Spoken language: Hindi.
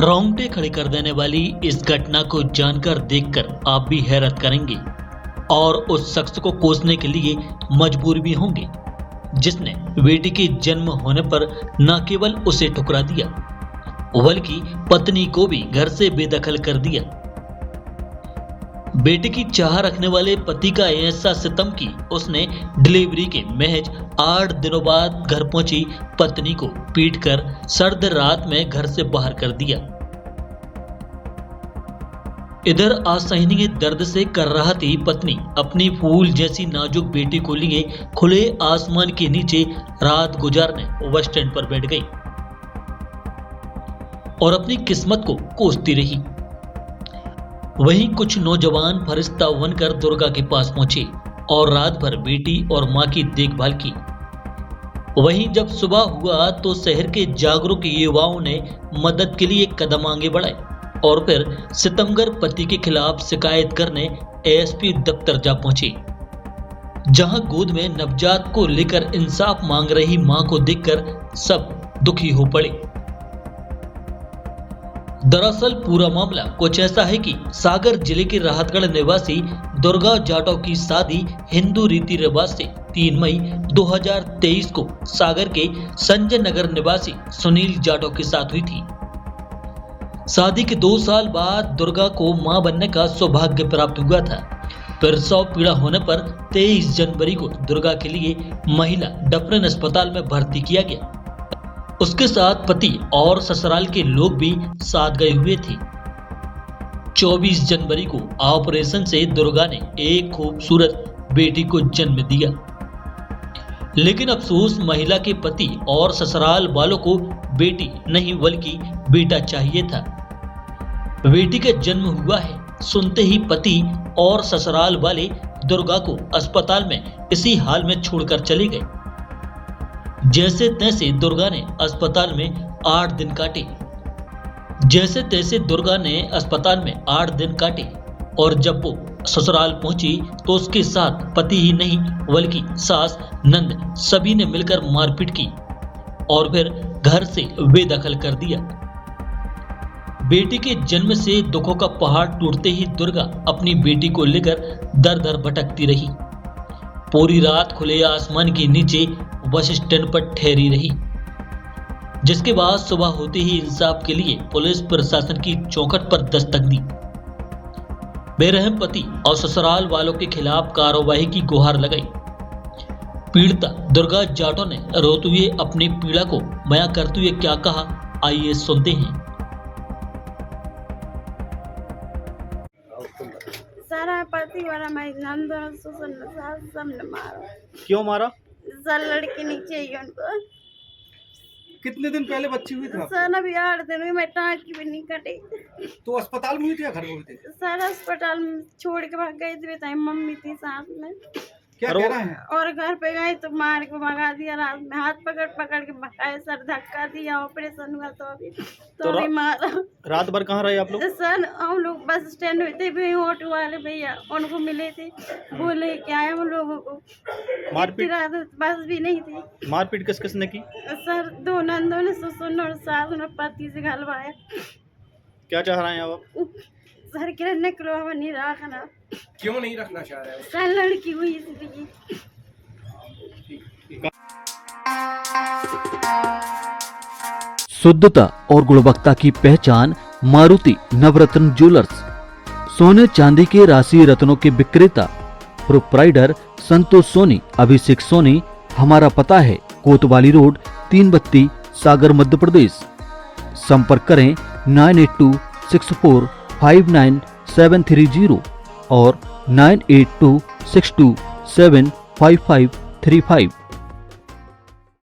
रोंगटे खड़े कर देने वाली इस घटना को जानकर देखकर आप भी हैरत करेंगे और उस शख्स को कोसने के लिए मजबूर भी होंगे जिसने बेटी के जन्म होने पर न केवल उसे ठुकरा दिया बल्कि पत्नी को भी घर से बेदखल कर दिया। बेटे की चाह रखने वाले पति का ऐसा सितम कि उसने डिलीवरी के महज 8 दिनों बाद घर पहुंची पत्नी को पीटकर सर्द रात में घर से बाहर कर दिया। इधर असहनीय दर्द से कर रहा थी पत्नी अपनी फूल जैसी नाजुक बेटी को लिए खुले आसमान के नीचे रात गुजारने बस स्टैंड पर बैठ गई और अपनी किस्मत को कोसती रही। वहीं कुछ नौजवान फरिश्ता बनकर दुर्गा के पास पहुंचे और रात भर बेटी और मां की देखभाल की। वहीं जब सुबह हुआ तो शहर के जागरूक युवाओं ने मदद के लिए कदम आगे बढ़ाए और फिर सितमगर पति के खिलाफ शिकायत करने एएसपी दफ्तर जा पहुंचे, जहां गोद में नवजात को लेकर इंसाफ मांग रही मां को देखकर सब दुखी हो पड़े। दरअसल पूरा मामला कुछ ऐसा है कि सागर जिले के राहतगढ़ निवासी दुर्गा जाटव की शादी हिंदू रीति रिवाज से 3 मई 2023 को सागर के संजय नगर निवासी सुनील जाटव के साथ हुई थी। शादी के 2 साल बाद दुर्गा को मां बनने का सौभाग्य प्राप्त हुआ था। प्रसव पीड़ा होने पर 23 जनवरी को दुर्गा के लिए महिला डफरिन अस्पताल में भर्ती किया गया। उसके साथ पति और ससुराल के लोग भी साथ गए हुए थे। 24 जनवरी को ऑपरेशन से दुर्गा ने एक खूबसूरत बेटी को जन्म दिया, लेकिन अफसोस महिला के पति और ससुराल वालों को बेटी नहीं बल्कि बेटा चाहिए था। बेटी का जन्म हुआ है सुनते ही पति और ससुराल वाले दुर्गा को अस्पताल में इसी हाल में छोड़कर चले गए। जैसे तैसे दुर्गा ने अस्पताल में 8 दिन काटे। जैसे तैसे दुर्गा ने अस्पताल में 8 दिन काटे और जब वो ससुराल पहुंची तो उसके साथ पति ही नहीं बल्कि सास नंद सभी ने मिलकर मारपीट की और फिर घर से बेदखल कर दिया। बेटी के जन्म से दुखों का पहाड़ टूटते ही दुर्गा अपनी बेटी को लेकर दर दर भटकती रही। पूरी रात खुले आसमान के नीचे बस स्टैंड पर ठहरी रही, जिसके बाद सुबह होते ही इंसाफ के लिए पुलिस प्रशासन की चौखट पर दस्तक दी। बेरहम पति और ससुराल वालों के खिलाफ कार्रवाई की गुहार लगाई। पीड़िता दुर्गा जाटव ने रोते हुए अपनी पीड़ा को बयां करते हुए क्या कहा, आइए सुनते हैं। सारा पति वाला मैं नंद सबने मारा। क्यों मारा? सर लड़की नीचे ही उनको। कितने दिन पहले बच्ची हुई थी? सर अभी 8 दिन हुई, मैं टाँकी भी नहीं कटी। तो अस्पताल में हुई थी या घर में हुई थी? सर अस्पताल में छोड़ के भाग गई थी, बताई मम्मी थी साथ में। क्या कह रहे हैं? और घर पे गए तो मार के भगा दिया, रात में हाथ पकड़ पकड़ के भगाए, सर धक्का दिया, ऑपरेशन हुआ तो अभी मारा। रात भर कहाँ रहे आप लोग? सर हम लोग बस स्टैंड में थे, भी ऑटो वाले भैया उनको मिले थे, बोले क्या है हम लोगों को मारपीट, बस भी नहीं थी। मारपीट किस किसने की? सर 2 नंदों ने ससुर और सास ने पति से घलवाया। क्या चाह रहे हैं आप? सर के निकलो हमें नहीं रखना। क्यों नहीं रखना चाह रहे हैं? सर लड़की हुई इसलिए। शुद्धता और गुणवत्ता की पहचान मारुति नवरत्न ज्वेलर्स। सोने चांदी के राशि रत्नों के विक्रेता प्रोप्राइटर संतोष सोनी, अभिषेक सोनी। हमारा पता है कोतवाली रोड, 3 बत्ती, सागर, मध्य प्रदेश। संपर्क करें 9826459730 और 9826275535।